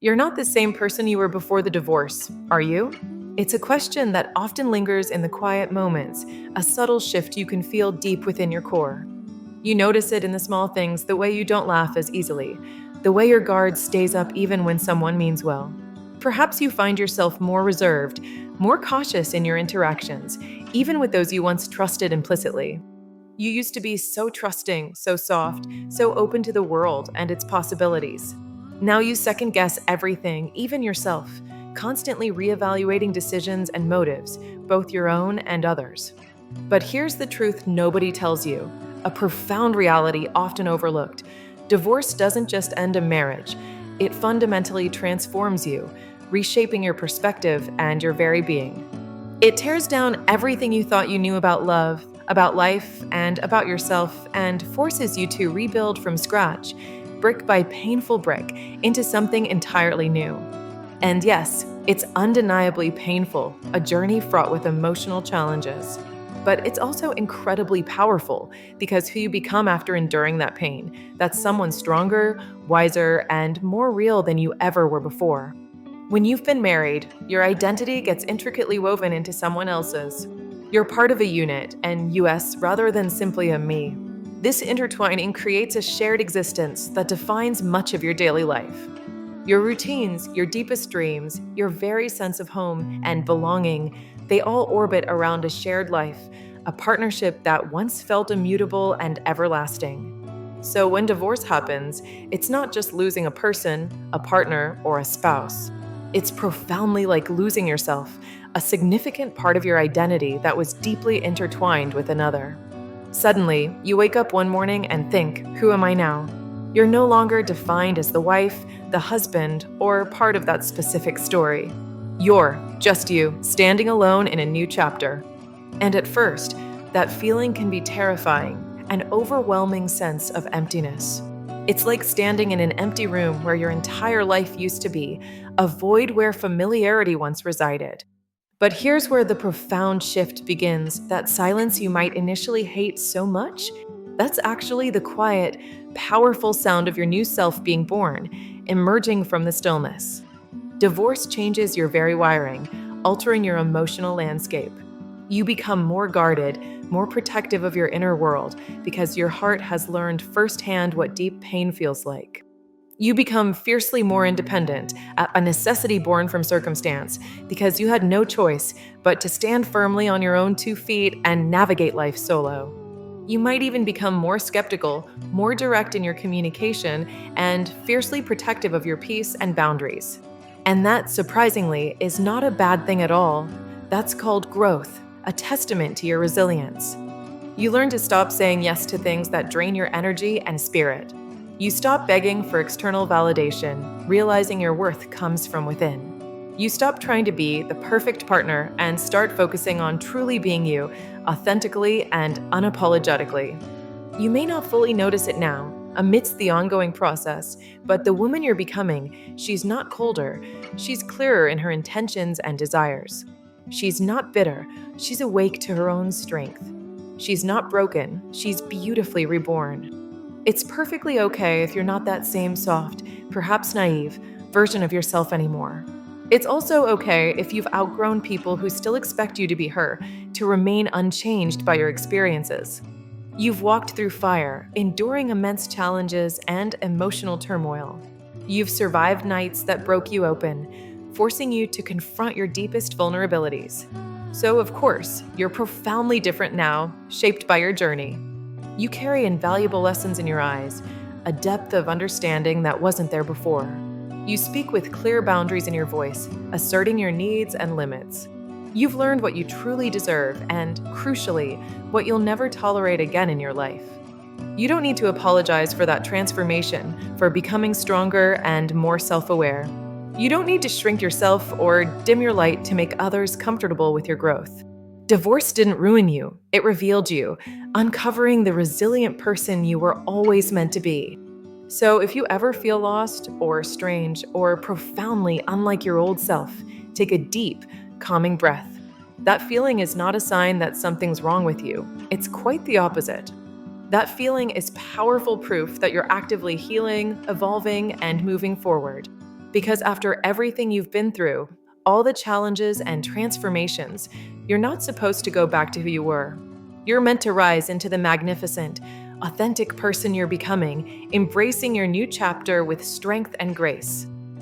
You're not the same person you were before the divorce, are you? It's a question that often lingers in the quiet moments, a subtle shift you can feel deep within your core. You notice it in the small things, the way you don't laugh as easily, the way your guard stays up even when someone means well. Perhaps you find yourself more reserved, more cautious in your interactions, even with those you once trusted implicitly. You used to be so trusting, so soft, so open to the world and its possibilities. Now you second guess everything, even yourself, constantly reevaluating decisions and motives, both your own and others. But here's the truth nobody tells you, a profound reality often overlooked. Divorce doesn't just end a marriage, it fundamentally transforms you, reshaping your perspective and your very being. It tears down everything you thought you knew about love, about life, and about yourself, and forces you to rebuild from scratch, brick by painful brick, into something entirely new. And yes, it's undeniably painful, a journey fraught with emotional challenges. But it's also incredibly powerful because who you become after enduring that pain, that's someone stronger, wiser, and more real than you ever were before. When you've been married, your identity gets intricately woven into someone else's. You're part of a unit, and US rather than simply a me. This intertwining creates a shared existence that defines much of your daily life. Your routines, your deepest dreams, your very sense of home and belonging, they all orbit around a shared life, a partnership that once felt immutable and everlasting. So when divorce happens, it's not just losing a person, a partner, or a spouse. It's profoundly like losing yourself, a significant part of your identity that was deeply intertwined with another. Suddenly, you wake up one morning and think, who am I now? You're no longer defined as the wife, the husband, or part of that specific story. You're just you, standing alone in a new chapter. And at first, that feeling can be terrifying, an overwhelming sense of emptiness. It's like standing in an empty room where your entire life used to be, a void where familiarity once resided. But here's where the profound shift begins. That silence you might initially hate so much, that's actually the quiet, powerful sound of your new self being born, emerging from the stillness. Divorce changes your very wiring, altering your emotional landscape. You become more guarded, more protective of your inner world because your heart has learned firsthand what deep pain feels like. You become fiercely more independent, a necessity born from circumstance, because you had no choice but to stand firmly on your own 2 feet and navigate life solo. You might even become more skeptical, more direct in your communication, and fiercely protective of your peace and boundaries. And that, surprisingly, is not a bad thing at all. That's called growth, a testament to your resilience. You learn to stop saying yes to things that drain your energy and spirit. You stop begging for external validation, realizing your worth comes from within. You stop trying to be the perfect partner and start focusing on truly being you, authentically and unapologetically. You may not fully notice it now, amidst the ongoing process, but the woman you're becoming, she's not colder, she's clearer in her intentions and desires. She's not bitter, she's awake to her own strength. She's not broken, she's beautifully reborn. It's perfectly okay if you're not that same soft, perhaps naive, version of yourself anymore. It's also okay if you've outgrown people who still expect you to be her, to remain unchanged by your experiences. You've walked through fire, enduring immense challenges and emotional turmoil. You've survived nights that broke you open, forcing you to confront your deepest vulnerabilities. So, of course, you're profoundly different now, shaped by your journey. You carry invaluable lessons in your eyes, a depth of understanding that wasn't there before. You speak with clear boundaries in your voice, asserting your needs and limits. You've learned what you truly deserve and, crucially, what you'll never tolerate again in your life. You don't need to apologize for that transformation, for becoming stronger and more self-aware. You don't need to shrink yourself or dim your light to make others comfortable with your growth. Divorce didn't ruin you, it revealed you, uncovering the resilient person you were always meant to be. So if you ever feel lost or strange or profoundly unlike your old self, take a deep, calming breath. That feeling is not a sign that something's wrong with you. It's quite the opposite. That feeling is powerful proof that you're actively healing, evolving, and moving forward. Because after everything you've been through, all the challenges and transformations, you're not supposed to go back to who you were. You're meant to rise into the magnificent, authentic person you're becoming, embracing your new chapter with strength and grace.